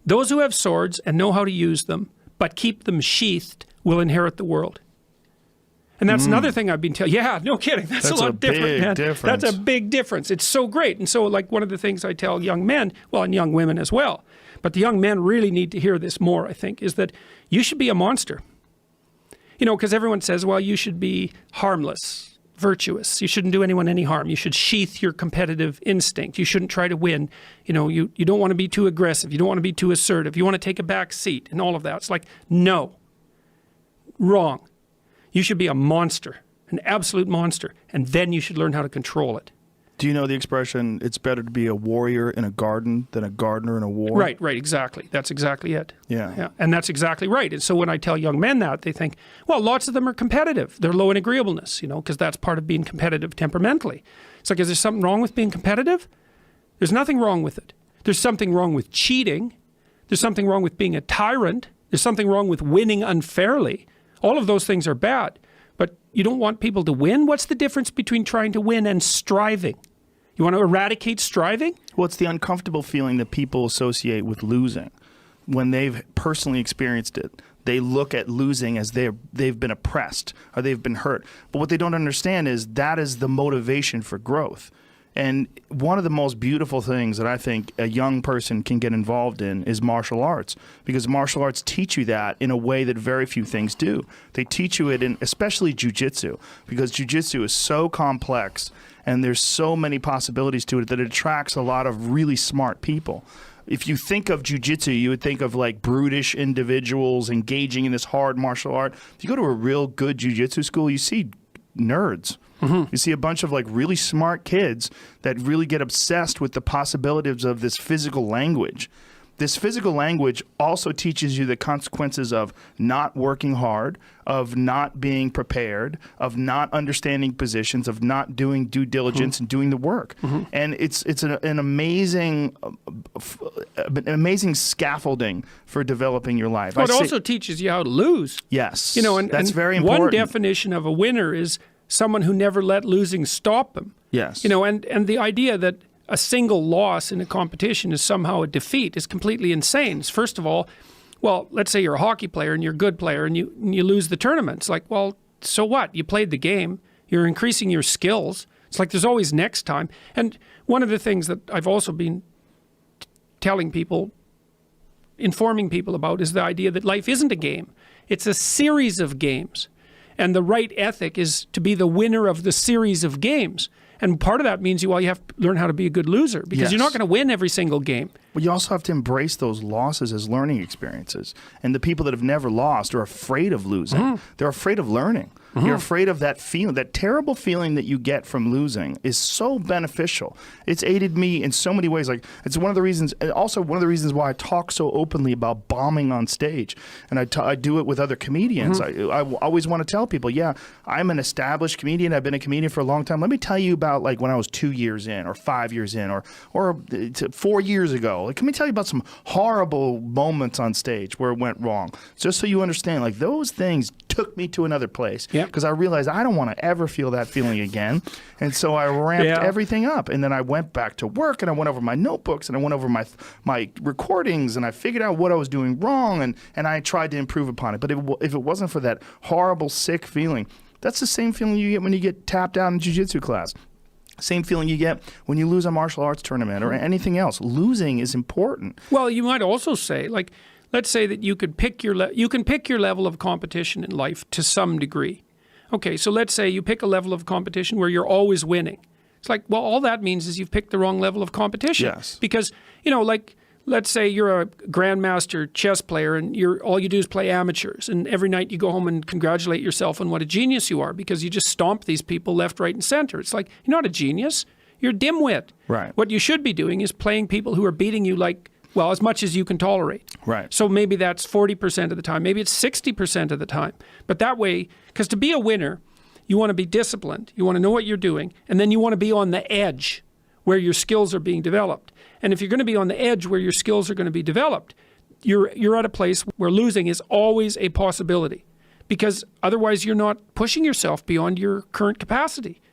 Those who have swords and know how to use them, but keep them sheathed, will inherit the world. And that's another thing I've been telling. Yeah, no kidding. That's a lot different, man. Difference. That's a big difference. It's so great. And so, like, one of the things I tell young men, well, and young women as well, but the young men really need to hear this more, I think, is that you should be a monster. You know, because everyone says, well, you should be harmless, virtuous. You shouldn't do anyone any harm. You should sheath your competitive instinct. You shouldn't try to win. You know, you don't want to be too aggressive. You don't want to be too assertive. You want to take a back seat and all of that. It's like, no, wrong. You should be a monster, an absolute monster, and then you should learn how to control it. Do you know the expression, it's better to be a warrior in a garden than a gardener in a war? Right, exactly. That's exactly it. Yeah. And that's exactly right. And so when I tell young men that, they think, well, lots of them are competitive. They're low in agreeableness, you know, because that's part of being competitive temperamentally. It's like, is there something wrong with being competitive? There's nothing wrong with it. There's something wrong with cheating. There's something wrong with being a tyrant. There's something wrong with winning unfairly. All of those things are bad, but you don't want people to win? What's the difference between trying to win and striving? You want to eradicate striving? Well, it's the uncomfortable feeling that people associate with losing. When they've personally experienced it, they look at losing as they've been oppressed or they've been hurt. But what they don't understand is that is the motivation for growth. And one of the most beautiful things that I think a young person can get involved in is martial arts, because martial arts teach you that in a way that very few things do. They teach you it in especially jiu-jitsu, because jiu-jitsu is so complex and there's so many possibilities to it that it attracts a lot of really smart people. If you think of jiu-jitsu, you would think of like brutish individuals engaging in this hard martial art. If you go to a real good jiu-jitsu school, you see nerds. You see a bunch of like really smart kids that really get obsessed with the possibilities of this physical language. This physical language also teaches you the consequences of not working hard, of not being prepared, of not understanding positions, of not doing due diligence and doing the work. And it's an amazing scaffolding for developing your life. Well, it also teaches you how to lose. Yes, you know, and that's very important. One definition of a winner is someone who never let losing stop them. Yes. You know, and the idea that a single loss in a competition is somehow a defeat is completely insane. First of all, well, let's say you're a hockey player and you're a good player and you lose the tournament. It's like, well, so what? You played the game. You're increasing your skills. It's like there's always next time. And one of the things that I've also been telling people, informing people about, is the idea that life isn't a game. It's a series of games. And the right ethic is to be the winner of the series of games. And part of that means you have to learn how to be a good loser, because you're not going to win every single game. But you also have to embrace those losses as learning experiences. And the people that have never lost are afraid of losing. They're afraid of learning. You're afraid of that feeling. That terrible feeling that you get from losing is so beneficial. It's aided me in so many ways. Like, it's one of the reasons, and also one of the reasons why I talk so openly about bombing on stage. And I do it with other comedians. I always want to tell people, yeah, I'm an established comedian. I've been a comedian for a long time. Let me tell you about like when I was 2 years in or 5 years in or 4 years ago. Like, let me tell you about some horrible moments on stage where it went wrong. Just so you understand, like, those things took me to another place. Because I realized I don't want to ever feel that feeling again. And so I ramped everything up. And then I went back to work and I went over my notebooks and I went over my recordings and I figured out what I was doing wrong and I tried to improve upon it. But if it wasn't for that horrible, sick feeling, that's the same feeling you get when you get tapped out in jiu-jitsu class. Same feeling you get when you lose a martial arts tournament or anything else. Losing is important. Well, you might also say, like, let's say that you could pick your you can pick your level of competition in life to some degree. Okay, so let's say you pick a level of competition where you're always winning. It's like, well, all that means is you've picked the wrong level of competition. Yes. Because, you know, like, let's say you're a grandmaster chess player and all you do is play amateurs, and every night you go home and congratulate yourself on what a genius you are because you just stomp these people left, right, and center. It's like, you're not a genius. You're a dimwit. Right. What you should be doing is playing people who are beating you like, well, as much as you can tolerate. Right. So maybe that's 40% of the time. Maybe it's 60% of the time. But that way, because to be a winner, you want to be disciplined. You want to know what you're doing. And then you want to be on the edge where your skills are being developed. And if you're going to be on the edge where your skills are going to be developed, you're at a place where losing is always a possibility. Because otherwise you're not pushing yourself beyond your current capacity.